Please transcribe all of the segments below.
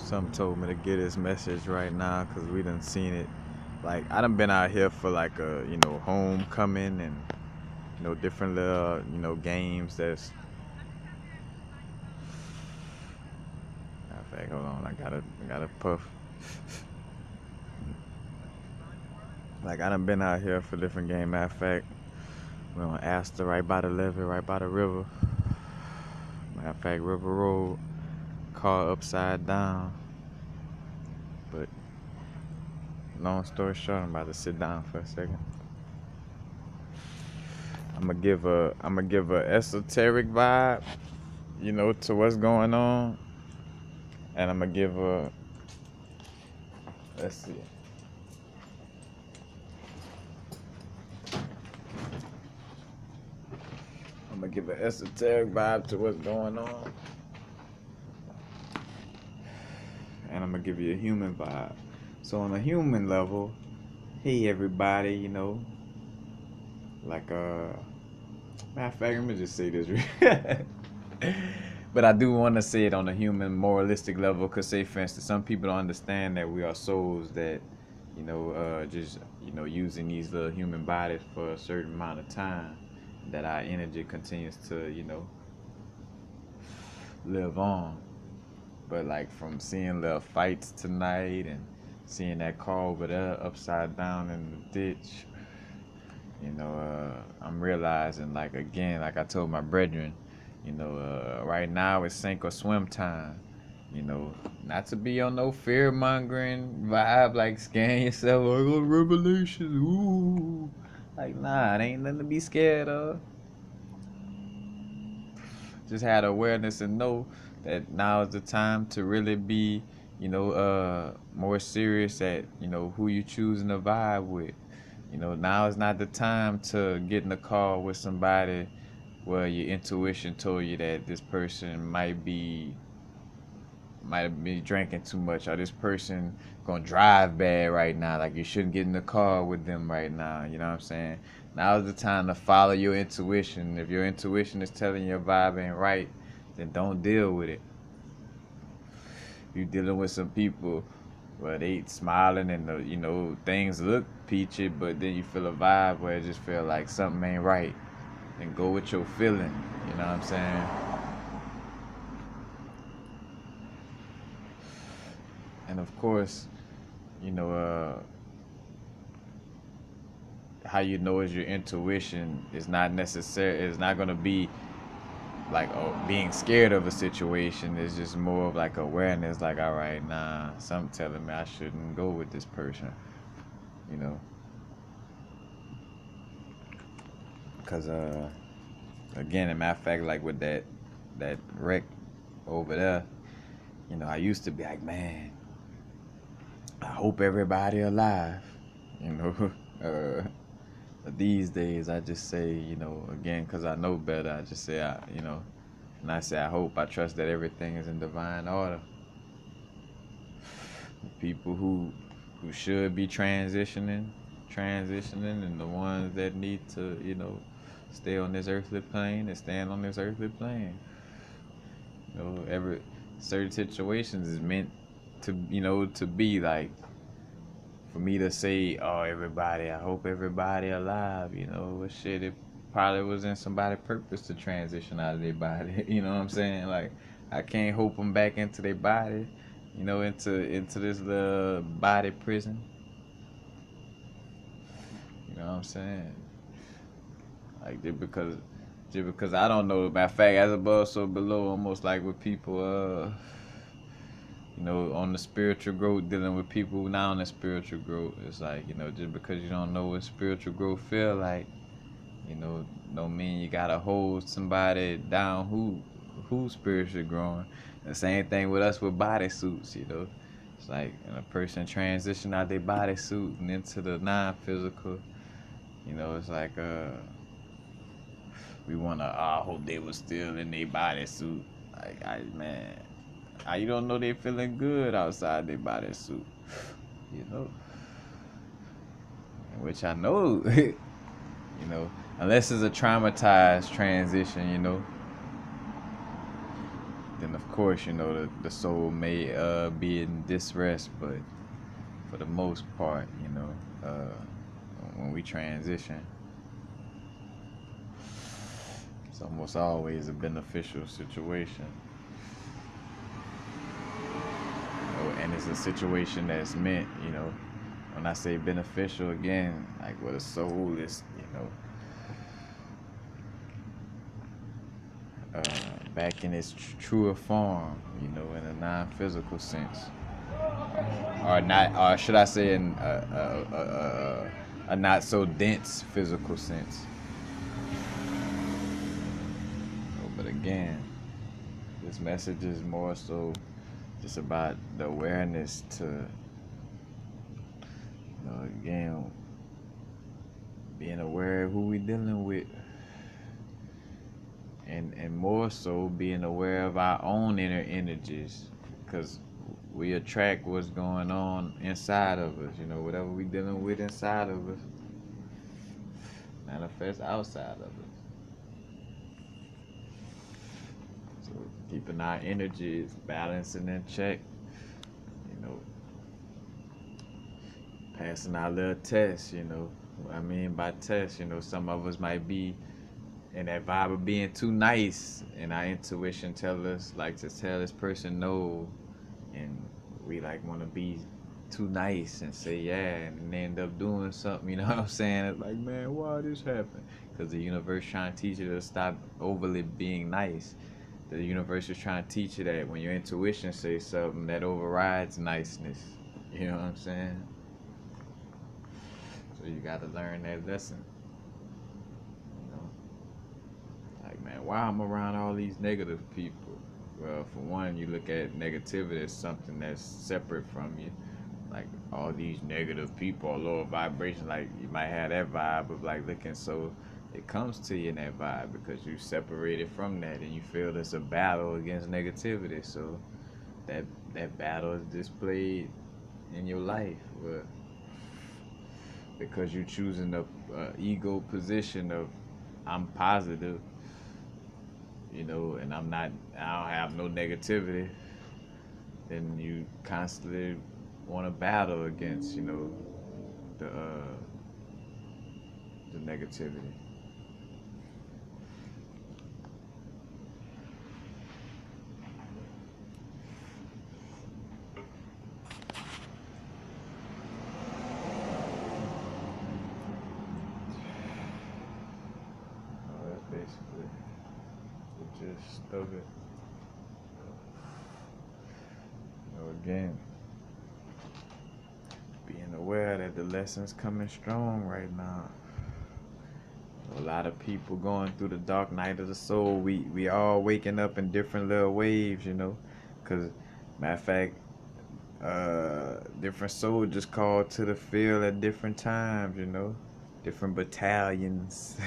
Some told me to get this message right now because we done seen it. Like I done been out here for like a homecoming and different little games. Matter of fact, hold on, I gotta puff. Like I done been out here for different game. Matter of fact, we're on Astor, right by the levee, right by the river. Matter of fact, River Road, car upside down. But long story short, I'm about to sit down for a second. I'm gonna give a esoteric vibe, to what's going on, and I'm gonna give a let's see, I'm gonna give an esoteric vibe to what's going on, and I'm gonna give you a human vibe. So on a human level, hey everybody, like matter of fact, let me just say this. But I do want to say it on a human moralistic level, because say for instance, some people don't understand that we are souls that just using these little human bodies for a certain amount of time, that our energy continues to live on. But like from seeing little fights tonight and seeing that car over there upside down in the ditch, I'm realizing, like, again, like I told my brethren, right now it's sink or swim time. Not to be on no fear mongering vibe, like scaring yourself, like, oh, revelations, ooh. Like, nah, it ain't nothing to be scared of. Just had awareness and know that now is the time to really be, more serious at, who you choosing to vibe with. Now is not the time to get in the car with somebody where your intuition told you that this person might be drinking too much, or this person gonna drive bad right now. Like, you shouldn't get in the car with them right now. You know what I'm saying? Now is the time to follow your intuition. If your intuition is telling your vibe ain't right, then don't deal with it. You dealing with some people where they smiling and things look peachy, but then you feel a vibe where it just feel like something ain't right. Then go with your feeling. You know what I'm saying? And of course, you know, how you know is your intuition is not necessary. It's not gonna be like, oh, being scared of a situation. It's just more of like awareness. Like, all right, nah, something telling me I shouldn't go with this person. You know, because again, a matter of fact, like with that wreck over there, I used to be like, man, I hope everybody alive. You know, these days I just say, again, because I know better, I just say, and I say I hope, I trust that everything is in divine order. The people who should be transitioning, and the ones that need to, stay on this earthly plane and stand on this earthly plane. Every certain situations is meant to be like, for me to say, oh, everybody, I hope everybody alive, shit, it probably was in somebody's purpose to transition out of their body. You know what I'm saying? Like, I can't hope them back into their body, into this little body prison. You know what I'm saying? Like, just because I don't know. Matter of fact, as above, so below, almost like with people, on the spiritual growth, dealing with people now on the spiritual growth. It's like, just because you don't know what spiritual growth feel like, don't mean you gotta hold somebody down who's spiritually growing. The same thing with us with bodysuits. It's like when a person transition out their bodysuit and into the non-physical. It's like we wanna, I hope they was still in their bodysuit. Like, man, you don't know they feeling good outside their bodysuit. You know, which I know. Unless it's a traumatized transition, then of course, the soul may be in distress, but for the most part, when we transition, it's almost always a beneficial situation. And it's a situation that's meant, when I say beneficial again, like with a soul is, back in its truer form, in a non-physical sense, or not, or should I say, in a not so dense physical sense. But again, this message is more so just about the awareness to, again, being aware of who we dealing with, and more so being aware of our own inner energies, because we attract what's going on inside of us. Whatever we dealing with inside of us manifests outside of us. So keeping our energies balanced and in check, passing our little tests, what I mean by tests, some of us might be in that vibe of being too nice, and our intuition tell us, like, to tell this person no, and we like want to be too nice and say yeah, and they end up doing something, you know what I'm saying? It's like, man, why this happened? Because the universe trying to teach you to stop overly being nice. The universe is trying to teach you that when your intuition says something, that overrides niceness. You know what I'm saying? So you got to learn that lesson. Like, man, why I'm around all these negative people? Well, for one, you look at negativity as something that's separate from you. Like, all these negative people, lower vibration, like, you might have that vibe of, like, looking so, it comes to you in that vibe because you separated from that and you feel there's a battle against negativity. So that battle is displayed in your life. But because you're choosing the ego position of, I'm positive, and I don't have no negativity, then you constantly want to battle against, the negativity. That's basically the gist of it. Again, being aware that the lesson's coming strong right now. A lot of people going through the dark night of the soul. We all waking up in different little waves, because matter of fact, different soldiers called to the field at different times, different battalions.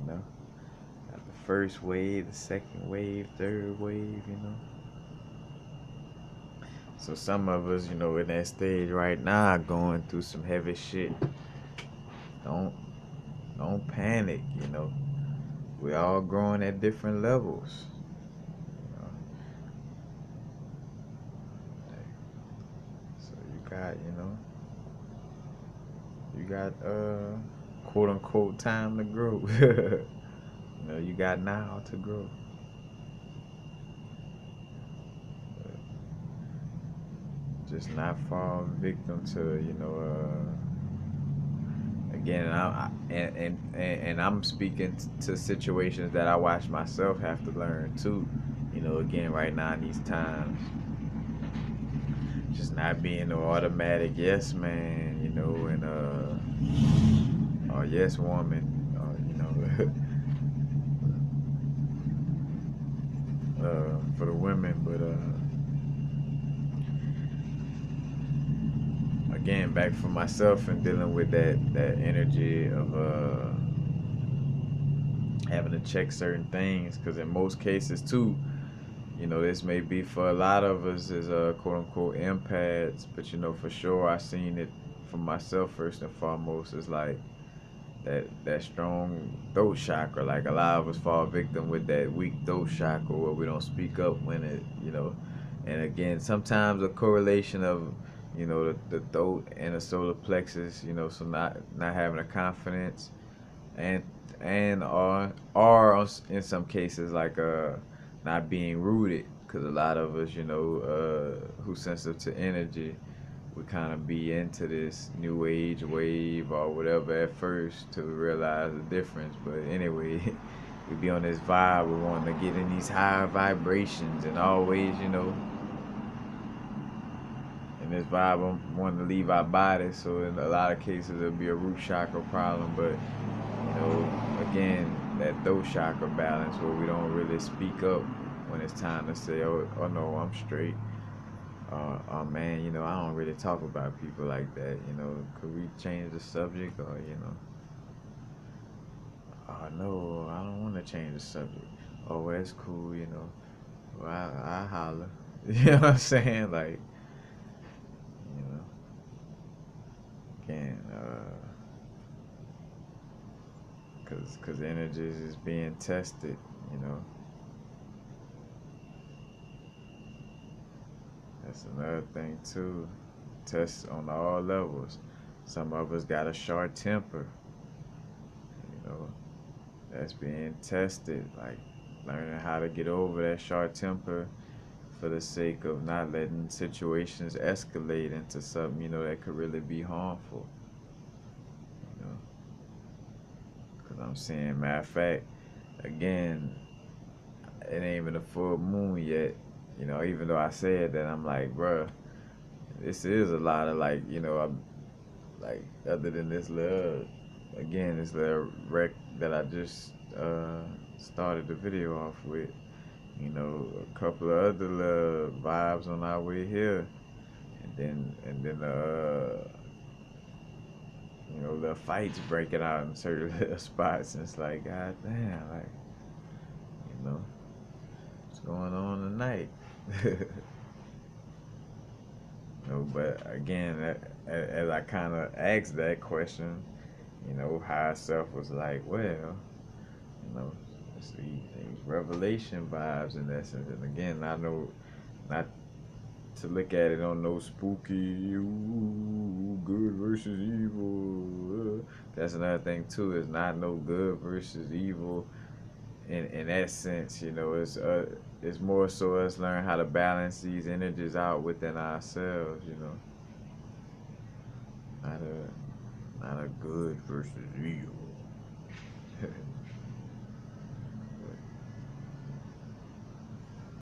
Got the first wave, the second wave, third wave, So some of us, in that stage right now, going through some heavy shit. Don't panic, We all growing at different levels. So you got quote unquote time to grow. You got now to grow. Just not fall victim to, again, and I'm speaking to situations that I watch myself have to learn too. Again, right now in these times, just not being no automatic yes man, and or yes woman, or for the women, but again, back for myself and dealing with that energy of having to check certain things, because in most cases too, this may be for a lot of us as quote unquote empaths, but for sure I seen it for myself first and foremost. Is like, that strong throat chakra. Like a lot of us fall victim with that weak throat chakra where we don't speak up when it, and again, sometimes a correlation of, the throat and the solar plexus, so not having a confidence, and or in some cases like not being rooted, because a lot of us, who sensitive to energy, we kind of be into this new age wave or whatever at first to realize the difference. But anyway, we be on this vibe. We want to get in these higher vibrations and always, in this vibe, I'm wanting to leave our body. So in a lot of cases, it'll be a root chakra problem. But again, that throat chakra balance where we don't really speak up when it's time to say, oh no, I'm straight. Oh man, I don't really talk about people like that. Could we change the subject, or oh no, I don't want to change the subject. Oh, well, that's cool. Well, I holler. You know what I'm saying? Like, you know, again, cause energies is being tested. You know, that's another thing too. Tests on all levels. Some of us got a short temper. You know, that's being tested. Like learning how to get over that short temper for the sake of not letting situations escalate into something, that could really be harmful. You know, because I'm saying, matter of fact, again, it ain't even a full moon yet. Even though I said that, I'm like, bruh, this is a lot of like, I'm like, other than this little, again, this little wreck that I just started the video off with. A couple of other little vibes on our way here, and then little fights breaking out in certain little spots, and it's like, god damn, like, what's going on tonight? But again, as I kind of asked that question, higher self was like, well, it's these revelation vibes in essence. And again, I know not to look at it on no spooky, ooh, good versus evil. That's another thing too. It's not no good versus evil. In that sense, it's more so us learn how to balance these energies out within ourselves. Not a good versus evil.